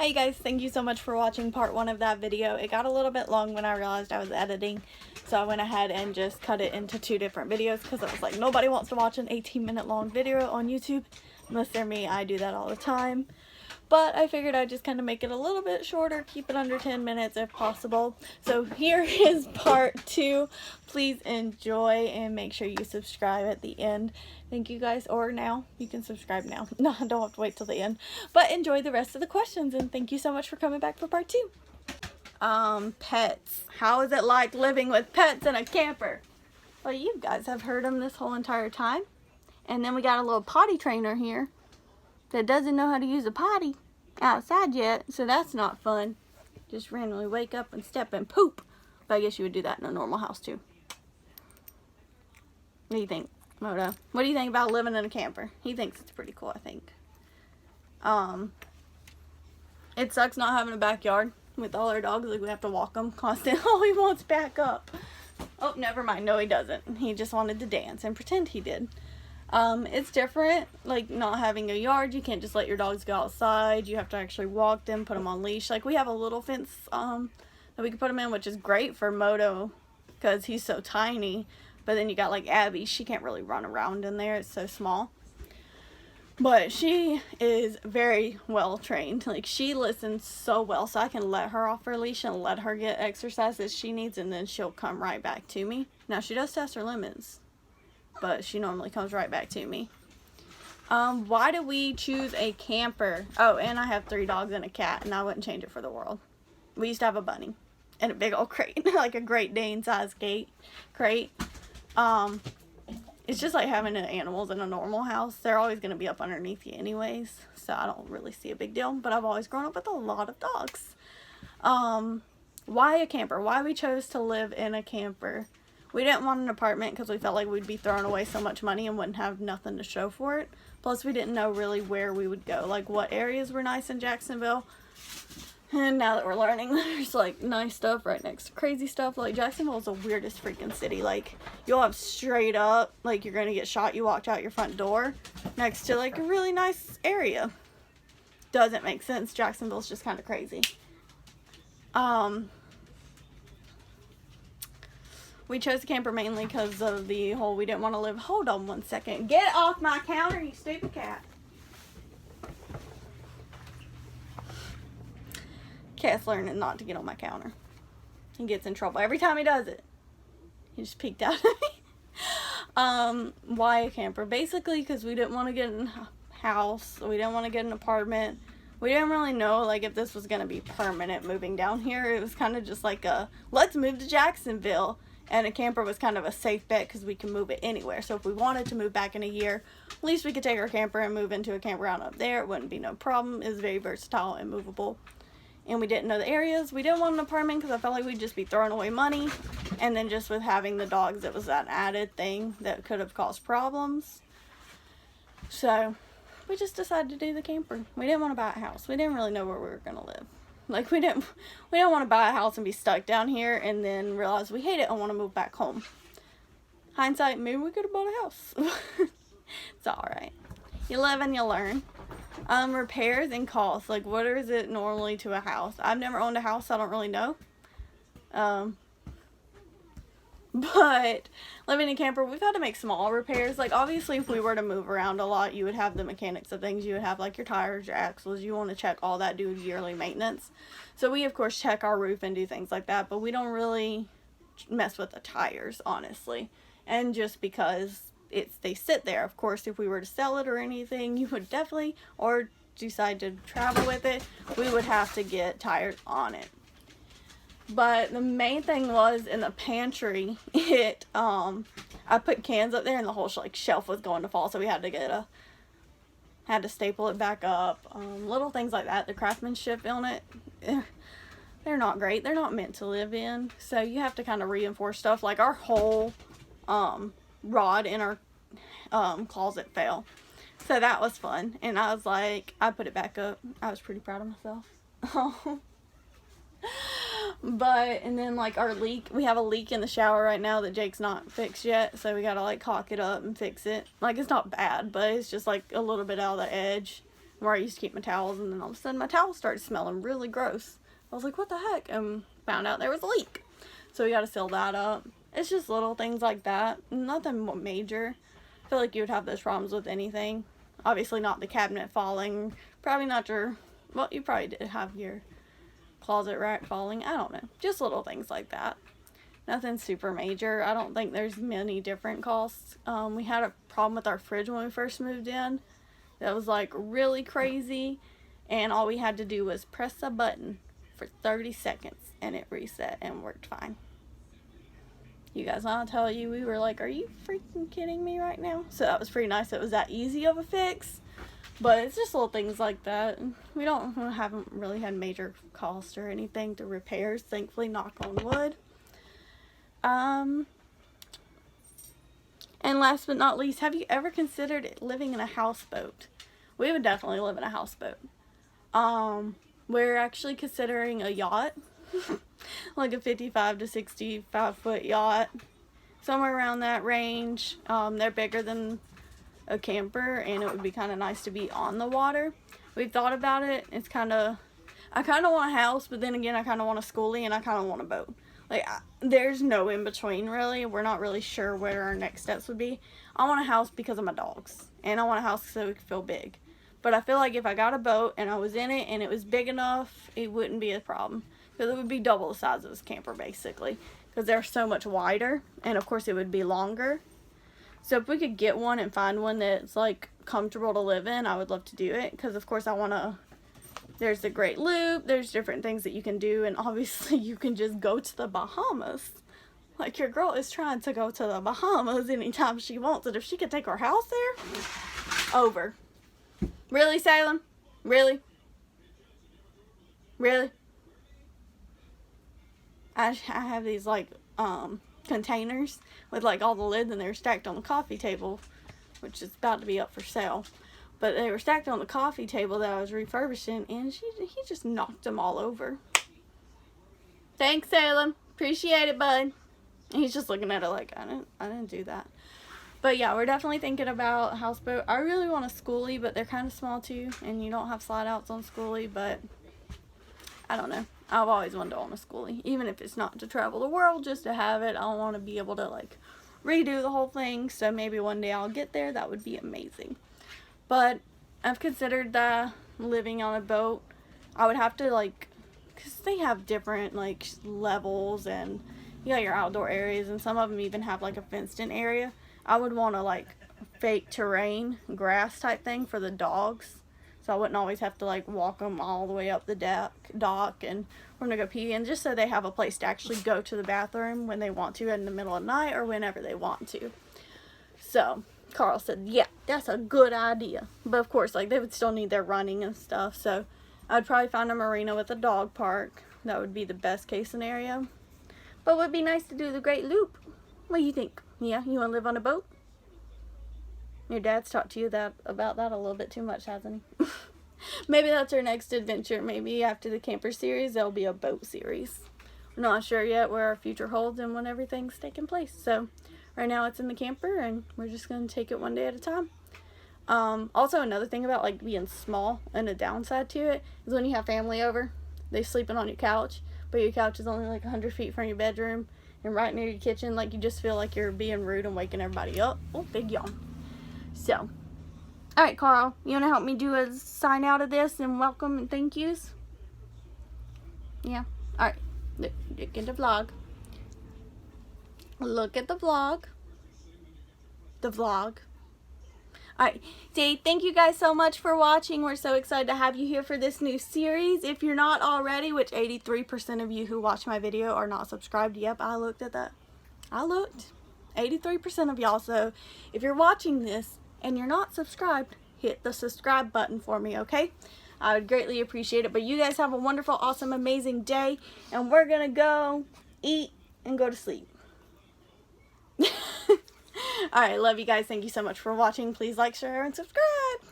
Hey guys, thank you so much for watching part 1 of that video. It got a little bit long when I realized I was editing, so I went ahead and just cut it into 2 different videos because I was like, nobody wants to watch an 18-minute long video on YouTube unless they're me. I do that all the time. But I figured I'd just kind of make it a little bit shorter, keep it under 10 minutes if possible. So here is part 2. Please enjoy and make sure you subscribe at the end. Thank you guys, or now. You can subscribe now. No, don't have to wait till the end. But enjoy the rest of the questions, and thank you so much for coming back for part 2. Pets. How is it like living with pets in a camper? Well, you guys have heard them this whole entire time. And then we got a little potty trainer here that doesn't know how to use a potty outside yet, so that's not fun. Just randomly wake up and step and poop. But I guess you would do that in a normal house too. What do you think, Moto? What do you think about living in a camper? He thinks it's pretty cool, I think. It sucks not having a backyard with all our dogs. Like, we have to walk them constantly. Oh, he wants back up. Oh, never mind. No, he doesn't. He just wanted to dance and pretend he did. It's different, like not having a yard. You can't just let your dogs go outside. You have to actually walk them, put them on leash. Like, we have a little fence that we can put them in, which is great for Moto because he's so tiny. But then you got like Abby, she can't really run around in there, it's so small. But she is very well trained. Like, she listens so well, so I can let her off her leash and let her get exercise that she needs, and then she'll come right back to me. Now, she does test her limits, but she normally comes right back to me. Why do we choose a camper? Oh, and I have 3 dogs and a cat, and I wouldn't change it for the world. We used to have a bunny and a big old crate, like a Great Dane size crate. It's just like having animals in a normal house. They're always going to be up underneath you anyways, so I don't really see a big deal, but I've always grown up with a lot of dogs. Why a camper? Why we chose to live in a camper? We didn't want an apartment because we felt like we'd be throwing away so much money and wouldn't have nothing to show for it. Plus, we didn't know really where we would go, like what areas were nice in Jacksonville. And now that we're learning, there's like nice stuff right next to crazy stuff. Like, Jacksonville is the weirdest freaking city. Like, you'll have straight up, like, you're gonna get shot, you walked out your front door, next to like a really nice area. Doesn't make sense. Jacksonville's just kind of crazy. We chose the camper mainly because of the whole, we didn't want to live. Hold on one second. Get off my counter, you stupid cat. Cat's learning not to get on my counter. He gets in trouble every time he does it. He just peeked out at me. Why a camper? Basically because we didn't want to get in a house. We didn't want to get an apartment. We didn't really know, like, if this was going to be permanent moving down here. It was kind of just like a, let's move to Jacksonville. And a camper was kind of a safe bet because we can move it anywhere. So if we wanted to move back in a year, at least we could take our camper and move into a campground up there. It wouldn't be no problem. It was very versatile and movable. And we didn't know the areas. We didn't want an apartment because I felt like we'd just be throwing away money. And then just with having the dogs, it was that added thing that could have caused problems. So we just decided to do the camper. We didn't want to buy a house. We didn't really know where we were going to live. Like, we don't want to buy a house and be stuck down here and then realize we hate it and want to move back home. Hindsight, maybe we could have bought a house. It's alright. You live and you learn. Repairs and costs. Like, what is it normally to a house? I've never owned a house, so I don't really know. But living in a camper, we've had to make small repairs. Like, obviously, if we were to move around a lot, you would have the mechanics of things. You would have, like, your tires, your axles. You want to check all that, do yearly maintenance. So we, of course, check our roof and do things like that. But we don't really mess with the tires, honestly. And just because they sit there. Of course, if we were to sell it or anything, you would definitely, or decide to travel with it, we would have to get tires on it. But the main thing was in the pantry, I put cans up there and the whole shelf was going to fall, so we had to had to staple it back up. Little things like that. The craftsmanship on it, they're not great. They're not meant to live in. So you have to kind of reinforce stuff. Like, our whole rod in our closet fell. So that was fun. And I was like, I put it back up. I was pretty proud of myself. But, and then, like, our leak, we have a leak in the shower right now that Jake's not fixed yet, so we gotta, like, caulk it up and fix it. Like, it's not bad, but it's just, like, a little bit out of the edge. where I used to keep my towels, and then all of a sudden my towels started smelling really gross. I was like, what the heck? And found out there was a leak. So we got to seal that up. It's just little things like that. Nothing major. I feel like you would have those problems with anything. Obviously not the cabinet falling. Probably not your, well, you probably did have your closet rack falling. I don't know. Just little things like that. Nothing super major. I don't think there's many different costs. We had a problem with our fridge when we first moved in. That was like really crazy. And all we had to do was press a button for 30 seconds and it reset and worked fine. You guys, I'll tell you, we were like, are you freaking kidding me right now? So that was pretty nice. It was that easy of a fix. But it's just little things like that. We haven't really had major cost or anything to repairs, thankfully, knock on wood. And last but not least, have you ever considered living in a houseboat? We would definitely live in a houseboat. We're actually considering a yacht. Like a 55 to 65 foot yacht. Somewhere around that range. They're bigger than a camper, and it would be kind of nice to be on the water. We've thought about it. I kind of want a house, but then again, I kind of want a schoolie, and I kind of want a boat. Like, there's no in between, really. We're not really sure where our next steps would be. I want a house because of my dogs, and I want a house so we can feel big. But I feel like if I got a boat and I was in it and it was big enough, it wouldn't be a problem. Because it would be double the size of this camper, basically. Because they're so much wider, and of course it would be longer. So if we could get one and find one that's like comfortable to live in, I would love to do it. Because of course I want to, there's the Great Loop, there's different things that you can do, and obviously you can just go to the Bahamas. Like, your girl is trying to go to the Bahamas anytime she wants, and if she could take her house there, over. Really, Salem? Really? Really? I have these like containers with like all the lids, and they're stacked on the coffee table, which is about to be up for sale. But they were stacked on the coffee table that I was refurbishing, and he just knocked them all over. Thanks, Salem. Appreciate it, bud. And he's just looking at it like, I didn't do that. But yeah, we're definitely thinking about a houseboat. I really want a schoolie, but they're kind of small too, and you don't have slide outs on schoolie, but I don't know. I've always wanted to own a schoolie, even if it's not to travel the world, just to have it. I don't want to be able to like redo the whole thing, so maybe one day I'll get there. That would be amazing. But I've considered living on a boat. I would have to like, because they have different like levels, and you got your outdoor areas, and some of them even have like a fenced in area. I would want to like fake terrain, grass type thing for the dogs. So I wouldn't always have to like walk them all the way up the dock and we're gonna go pee, and just so they have a place to actually go to the bathroom when they want to in the middle of the night or whenever they want to. So Carl said, yeah, that's a good idea. But of course, like, they would still need their running and stuff. So I'd probably find a marina with a dog park. That would be the best case scenario. But it would be nice to do the Great Loop. What do you think? Yeah, you want to live on a boat? Your dad's talked to you about that a little bit too much, hasn't he? Maybe that's our next adventure. Maybe after the camper series, there'll be a boat series. We're not sure yet where our future holds and when everything's taking place. So right now it's in the camper, and we're just going to take it one day at a time. Also, another thing about like being small and a downside to it is when you have family over, they're sleeping on your couch, but your couch is only like 100 feet from your bedroom and right near your kitchen. Like, you just feel like you're being rude and waking everybody up. Oh, big yawn. So, alright, Carl, you want to help me do a sign out of this and welcome and thank yous? Yeah. Alright. Look at the vlog. Look at the vlog. The vlog. Alright, thank you guys so much for watching. We're so excited to have you here for this new series. If you're not already, which 83% of you who watch my video are not subscribed. Yep, I looked at that. I looked. 83% of y'all. So if you're watching this and you're not subscribed, hit the subscribe button for me, okay? I would greatly appreciate it. But you guys have a wonderful, awesome, amazing day. And we're going to go eat and go to sleep. Alright, love you guys. Thank you so much for watching. Please like, share, and subscribe.